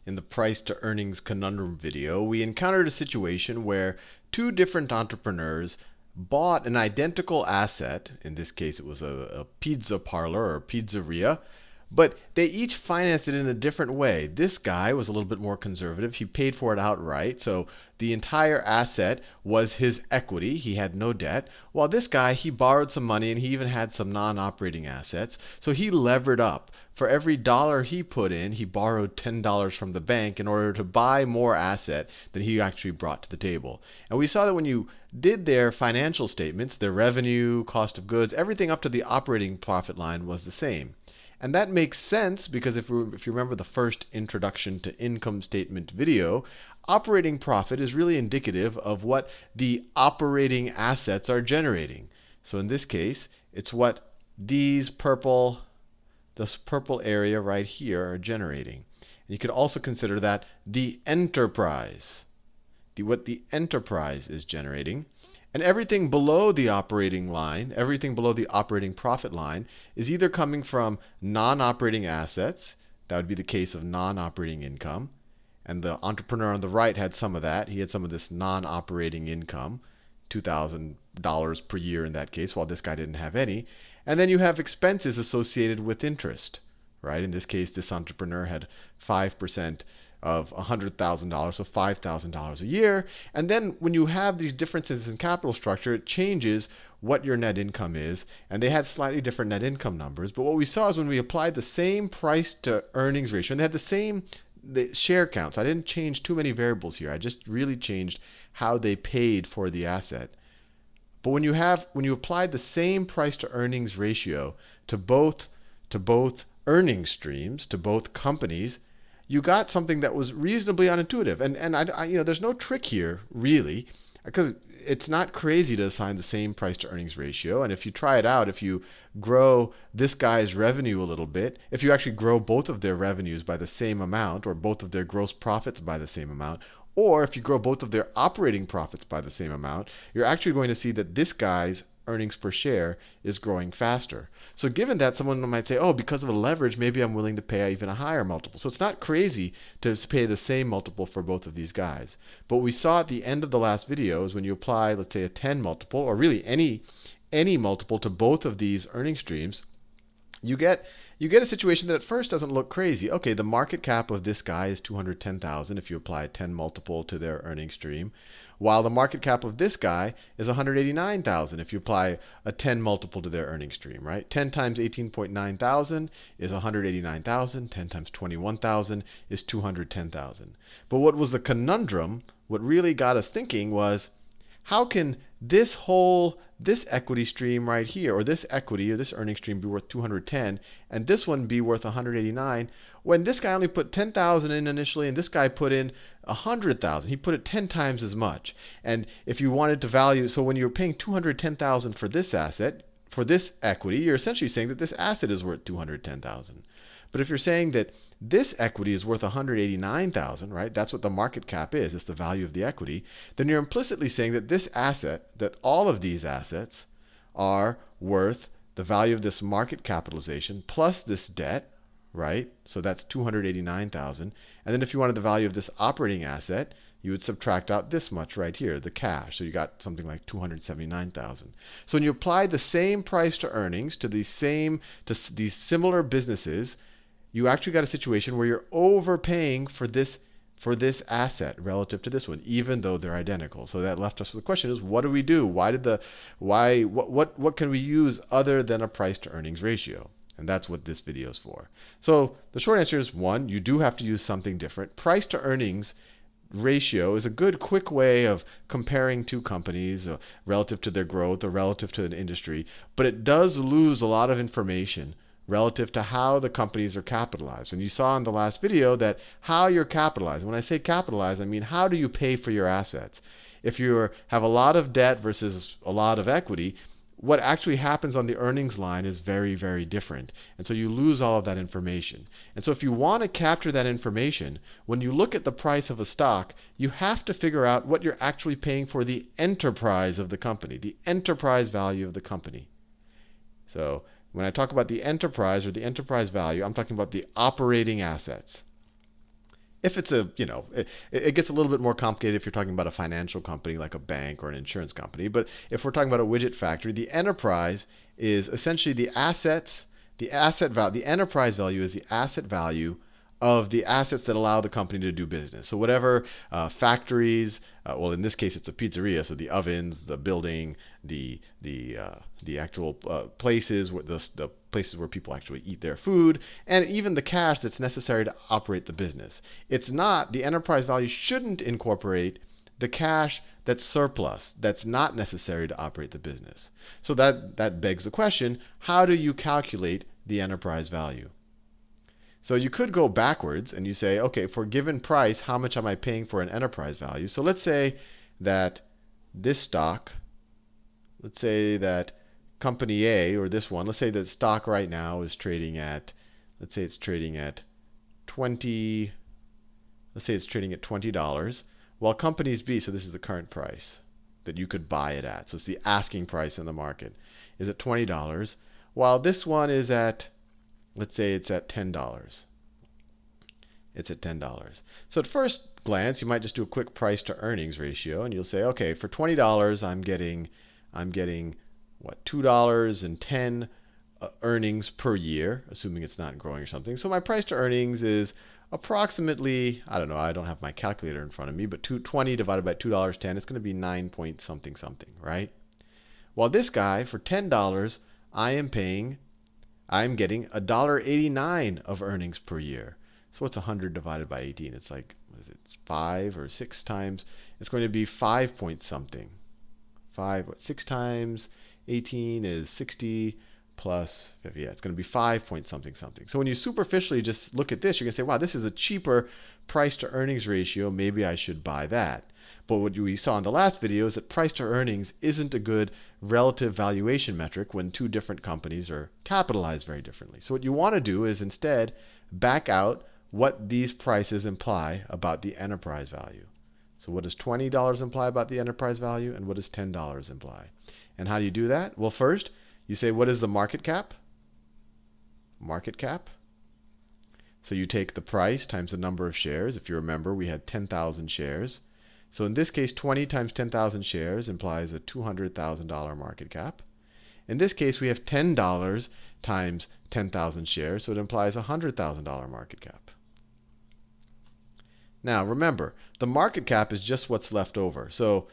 in the price to earnings conundrum video, we encountered a situation where two different entrepreneurs bought an identical asset. In this case, it was a pizza parlor or pizzeria. But they each financed it in a different way. This guy was a little bit more conservative. He paid for it outright. So the entire asset was his equity. He had no debt. While this guy, he borrowed some money and he even had some non-operating assets. So he levered up. For every dollar he put in, he borrowed $10 from the bank in order to buy more asset than he actually brought to the table. And we saw that when you did their financial statements, their revenue, cost of goods, everything up to the operating profit line was the same. And that makes sense because if you remember the first introduction to income statement video, operating profit is really indicative of what the operating assets are generating. So in this case, it's what this purple area right here are generating. And you could also consider that the enterprise, what the enterprise is generating. And everything below the operating line, everything below the operating profit line, is either coming from non-operating assets. That would be the case of non-operating income. And the entrepreneur on the right had some of that. He had some of this non-operating income, $2,000 per year in that case, while this guy didn't have any. And then you have expenses associated with interest, right? In this case, this entrepreneur had 5% of $100,000, so $5,000 a year. And then when you have these differences in capital structure, it changes what your net income is. And they had slightly different net income numbers. But what we saw is when we applied the same price to earnings ratio, and they had the share counts. I didn't change too many variables here. I just really changed how they paid for the asset. But when you applied the same price to earnings ratio to both earning streams, to both companies, you got something that was reasonably unintuitive. And there's no trick here, really, because it's not crazy to assign the same price to earnings ratio. And if you try it out, if you grow this guy's revenue a little bit, if you actually grow both of their revenues by the same amount, or both of their gross profits by the same amount, or if you grow both of their operating profits by the same amount, you're actually going to see that this guy's earnings per share is growing faster. So given that, someone might say, oh, because of a leverage, maybe I'm willing to pay even a higher multiple. So it's not crazy to pay the same multiple for both of these guys. But what we saw at the end of the last video is when you apply, let's say, a 10 multiple, or really any multiple to both of these earning streams, you get a situation that at first doesn't look crazy. Okay, the market cap of this guy is $210,000 if you apply a 10 multiple to their earning stream, while the market cap of this guy is $189,000 if you apply a 10 multiple to their earning stream, right? 10 times 18.9 thousand is $189,000. 10 times 21,000 is $210,000. But what was the conundrum, what really got us thinking was, how can this equity stream right here, or this equity or this earning stream be worth 210 and this one be worth 189 when this guy only put 10,000 in initially and this guy put in 100,000. He put it 10 times as much. And if you wanted to value, so when you're paying 210,000 for this asset, for this equity, you're essentially saying that this asset is worth 210,000. But if you're saying that this equity is worth 189,000, right? That's what the market cap is. It's the value of the equity. Then you're implicitly saying that this asset, that all of these assets are worth the value of this market capitalization plus this debt, right? So that's 289,000. And then if you wanted the value of this operating asset, you would subtract out this much right here, the cash. So you got something like 279,000. So when you apply the same price to earnings to these similar businesses, you actually got a situation where you're overpaying for this asset relative to this one, even though they're identical. So that left us with the question is, what do we do? What can we use other than a price to earnings ratio? And that's what this video is for. So the short answer is, one, you do have to use something different. Price to earnings ratio is a good quick way of comparing two companies relative to their growth or relative to an industry, but it does lose a lot of information relative to how the companies are capitalized. And you saw in the last video that how you're capitalized. When I say capitalized, I mean how do you pay for your assets? If you have a lot of debt versus a lot of equity, what actually happens on the earnings line is very, very different. And so you lose all of that information. And so if you want to capture that information, when you look at the price of a stock, you have to figure out what you're actually paying for the enterprise of the company, the enterprise value of the company. So when I talk about the enterprise or the enterprise value, I'm talking about the operating assets. If it's a, it gets a little bit more complicated if you're talking about a financial company like a bank or an insurance company. But if we're talking about a widget factory, the enterprise is essentially the assets, the asset value, the enterprise value is the asset value of the assets that allow the company to do business. So whatever factories, well, in this case it's a pizzeria, so the ovens, the building, the actual places, the places where people actually eat their food, and even the cash that's necessary to operate the business. It's not, the enterprise value shouldn't incorporate the cash that's surplus, that's not necessary to operate the business. So that begs the question, how do you calculate the enterprise value? So you could go backwards and you say, okay, for a given price, how much am I paying for an enterprise value? So let's say that this stock, let's say that company A, or this one, let's say that stock right now is trading at, let's say it's trading at 20, let's say it's trading at $20, while companies B, so this is the current price that you could buy it at. So it's the asking price in the market, is at $20, while this one is at, let's say it's at $10. It's at $10. So at first glance, you might just do a quick price to earnings ratio, and you'll say, okay, for $20, I'm getting what, $2.10 earnings per year, assuming it's not growing or something. So my price to earnings is approximately, I don't know, I don't have my calculator in front of me, but 220 divided by $2.10, it's going to be 9 point something something, right? While this guy, for $10, I'm getting $1.89 of earnings per year. So what's 100 divided by 18? It's like, what is it, 5 or 6 times? It's going to be 5 point something. 6 times 18 is 60 plus 50. Yeah, it's going to be 5 point something something. So when you superficially just look at this, you're going to say, wow, this is a cheaper price to earnings ratio. Maybe I should buy that. But what we saw in the last video is that price to earnings isn't a good relative valuation metric when two different companies are capitalized very differently. So what you want to do is instead back out what these prices imply about the enterprise value. So what does $20 imply about the enterprise value, and what does $10 imply? And how do you do that? Well, first, you say, what is the market cap? Market cap. So you take the price times the number of shares. If you remember, we had 10,000 shares. So in this case, 20 times 10,000 shares implies a $200,000 market cap. In this case, we have $10 times 10,000 shares, so it implies a $100,000 market cap. Now, remember, the market cap is just what's left over. So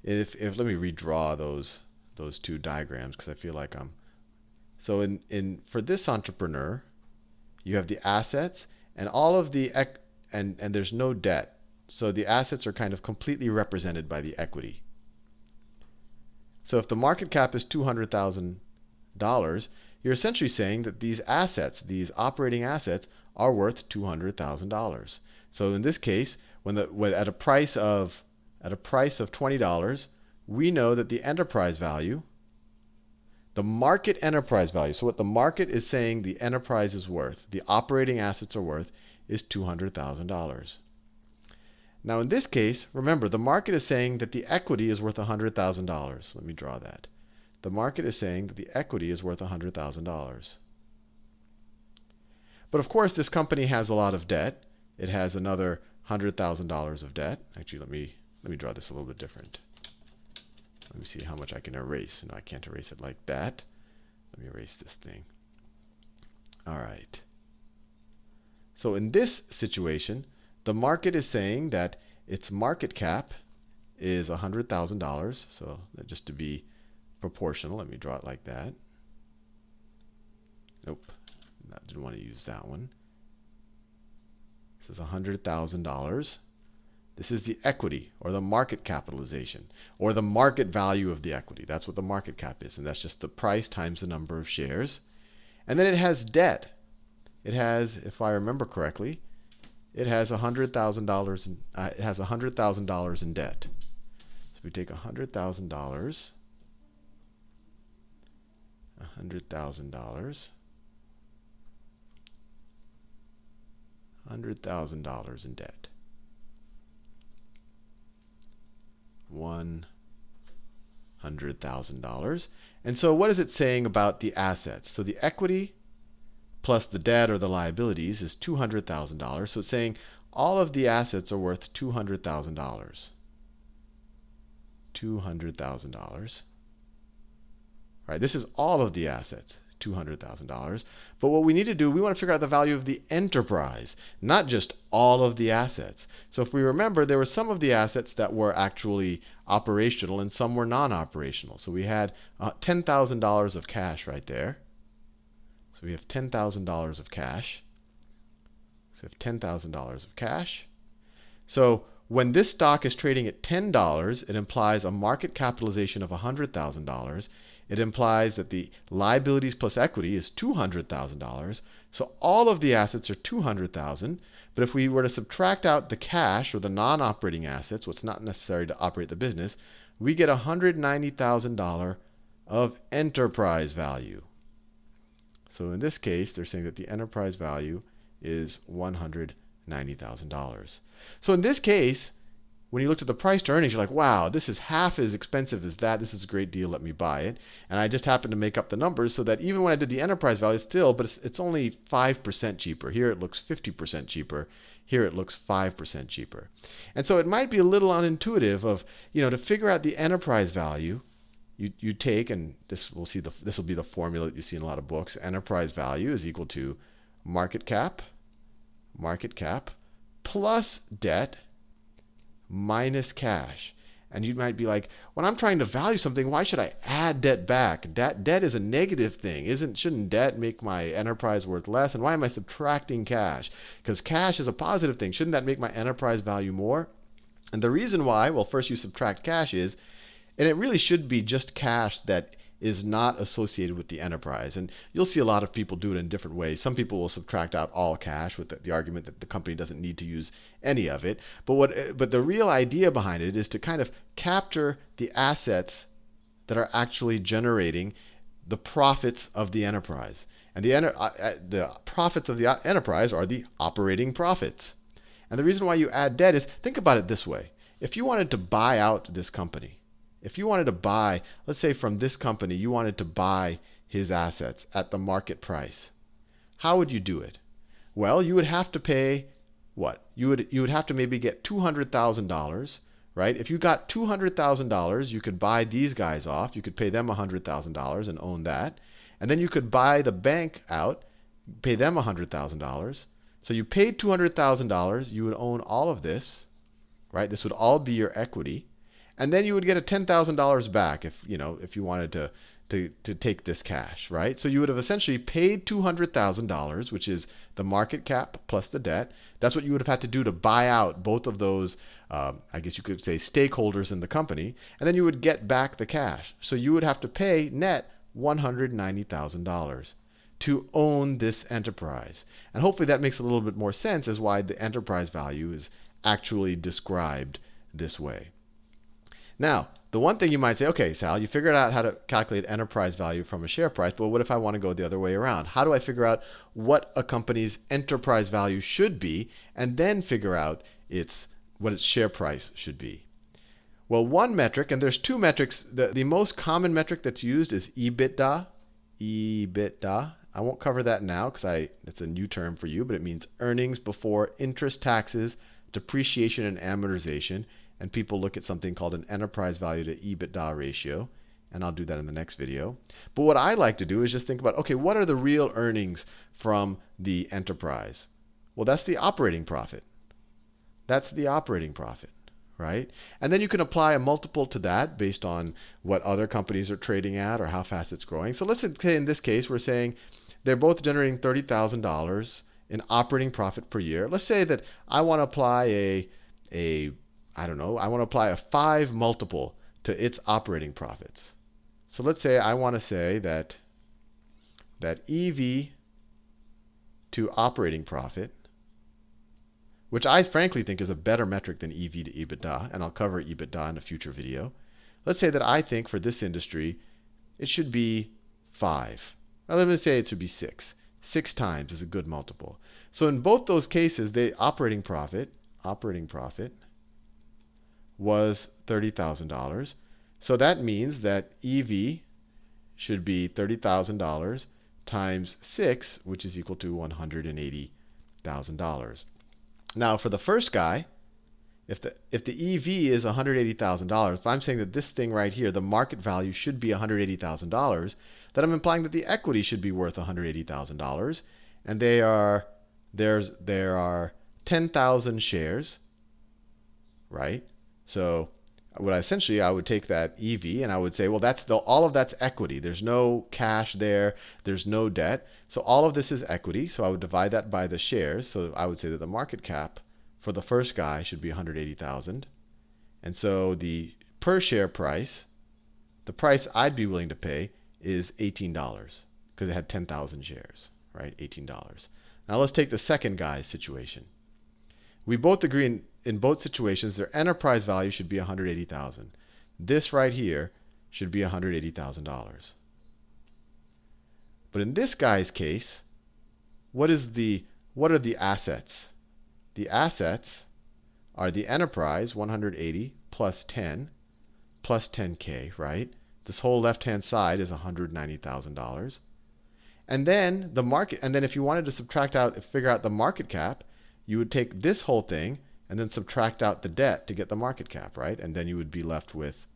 if let me redraw those two diagrams because I feel like so for this entrepreneur, you have the assets and all of the and there's no debt. So the assets are kind of completely represented by the equity. So if the market cap is $200,000, you're essentially saying that these assets, these operating assets, are worth $200,000. So in this case, when at a price of $20, we know that the enterprise value, the market enterprise value, so what the market is saying the enterprise is worth, the operating assets are worth, is $200,000. Now in this case, remember, the market is saying that the equity is worth $100,000. Let me draw that. The market is saying that the equity is worth $100,000. But of course, this company has a lot of debt. It has another $100,000 of debt. Actually, let me draw this a little bit different. Let me see how much I can erase. No, I can't erase it like that. Let me erase this thing. All right. So in this situation, the market is saying that its market cap is $100,000. So just to be proportional, let me draw it like that. Nope, I didn't want to use that one. This is $100,000. This is the equity, or the market capitalization, or the market value of the equity. That's what the market cap is, and that's just the price times the number of shares. And then it has debt. It has, if I remember correctly, it has $100,000 in it has $100,000 in debt. So we take $100,000, $100,000 in debt. $100,000. And so what is it saying about the assets? So the equity plus the debt or the liabilities is $200,000. So it's saying all of the assets are worth $200,000. $200,000. Right? This is all of the assets, $200,000. But what we need to do, we want to figure out the value of the enterprise, not just all of the assets. So if we remember, there were some of the assets that were actually operational and some were non-operational. So we had $10,000 of cash right there. So we have $10,000 of cash. So we have $10,000 of cash. So when this stock is trading at $10, it implies a market capitalization of $100,000. It implies that the liabilities plus equity is $200,000. So all of the assets are $200,000. But if we were to subtract out the cash or the non-operating assets, what's not necessary to operate the business, we get $190,000 of enterprise value. So in this case, they're saying that the enterprise value is $190,000. So in this case, when you looked at the price to earnings, you're like, wow, this is half as expensive as that. This is a great deal. Let me buy it. And I just happened to make up the numbers so that even when I did the enterprise value, still, but it's only 5% cheaper. Here it looks 50% cheaper. Here it looks 5% cheaper. And so it might be a little unintuitive of, to figure out the enterprise value, you take, and this will be the formula that you see in a lot of books. Enterprise value is equal to market cap plus debt minus cash. And you might be like, when I'm trying to value something, why should I add debt back? Debt is a negative thing. Shouldn't debt make my enterprise worth less? And why am I subtracting cash? Because cash is a positive thing. Shouldn't that make my enterprise value more? And the reason why, well, first you subtract cash and it really should be just cash that is not associated with the enterprise. And you'll see a lot of people do it in different ways. Some people will subtract out all cash with the argument that the company doesn't need to use any of it. But the real idea behind it is to kind of capture the assets that are actually generating the profits of the enterprise. And the profits of the enterprise are the operating profits. And the reason why you add debt is, think about it this way. If you wanted to buy out this company, if you wanted to buy, let's say from this company, you wanted to buy his assets at the market price, how would you do it? Well, you would have to pay what? You would have to maybe get $200,000, right? If you got $200,000, you could buy these guys off. You could pay them $100,000 and own that. And then you could buy the bank out, pay them $100,000. So you paid $200,000. You would own all of this, right? This would all be your equity. And then you would get a $10,000 back if you wanted to take this cash, right? So you would have essentially paid $200,000, which is the market cap plus the debt. That's what you would have had to do to buy out both of those, I guess you could say, stakeholders in the company. And then you would get back the cash. So you would have to pay net $190,000 to own this enterprise. And hopefully that makes a little bit more sense as why the enterprise value is actually described this way. Now, the one thing you might say, okay, Sal, you figured out how to calculate enterprise value from a share price, but what if I want to go the other way around? How do I figure out what a company's enterprise value should be and then figure out what its share price should be? Well, one metric, and there's two metrics. The most common metric that's used is EBITDA. EBITDA. I won't cover that now because it's a new term for you, but it means earnings before interest, taxes, depreciation, and amortization. And people look at something called an enterprise value to EBITDA ratio. And I'll do that in the next video. But what I like to do is just think about, okay, what are the real earnings from the enterprise? Well, that's the operating profit. That's the operating profit, right? And then you can apply a multiple to that based on what other companies are trading at or how fast it's growing. So let's say in this case, we're saying they're both generating $30,000 in operating profit per year. Let's say that I want to apply I want to apply a 5 multiple to its operating profits. So let's say I want to say that EV to operating profit, which I frankly think is a better metric than EV to EBITDA, and I'll cover EBITDA in a future video. Let's say that I think for this industry, it should be 5. Now let me say it should be 6. 6 times is a good multiple. So in both those cases, the operating profit was $30,000. So that means that EV should be $30,000 times 6, which is equal to $180,000. Now for the first guy, if the EV is $180,000, if I'm saying that this thing right here, the market value should be $180,000, then I'm implying that the equity should be worth $180,000, and there are 10,000 shares, right? So I would take that EV and I would say, well, all of that's equity. There's no cash there. There's no debt. So all of this is equity. So I would divide that by the shares. So I would say that the market cap for the first guy should be 180,000. And so the per share price, the price I'd be willing to pay is $18 because it had 10,000 shares, right? $18. Now let's take the second guy's situation. We both agree in both situations their enterprise value should be $180,000. This right here should be $180,000. But in this guy's case, what are the assets? The assets are the enterprise, 180 plus 10 plus 10K, right? This whole left-hand side is $190,000. And then the market, and then if you wanted to figure out the market cap, you would take this whole thing and then subtract out the debt to get the market cap, right? And then you would be left with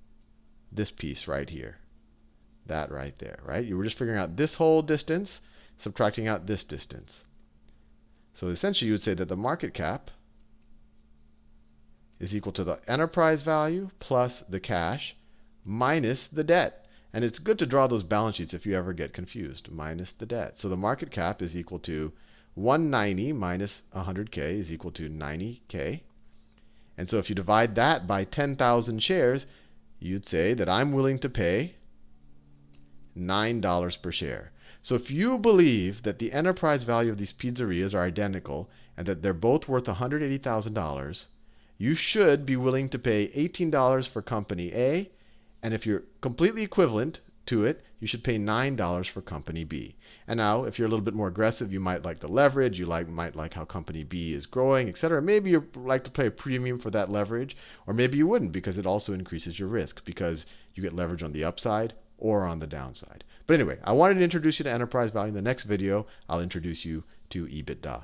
this piece right here. That right there, right? You were just figuring out this whole distance, subtracting out this distance. So essentially you would say that the market cap is equal to the enterprise value plus the cash minus the debt. And it's good to draw those balance sheets if you ever get confused. Minus the debt. So the market cap is equal to 190 minus 100K is equal to 90K. And so if you divide that by 10,000 shares, you'd say that I'm willing to pay $9 per share. So if you believe that the enterprise value of these pizzerias are identical and that they're both worth $180,000, you should be willing to pay $18 for company A, and if you're completely equivalent to it, you should pay $9 for company B. And now, if you're a little bit more aggressive, you might like the leverage, might like how company B is growing, etc. Maybe you like to pay a premium for that leverage, or maybe you wouldn't because it also increases your risk because you get leverage on the upside or on the downside. But anyway, I wanted to introduce you to enterprise value. In the next video, I'll introduce you to EBITDA.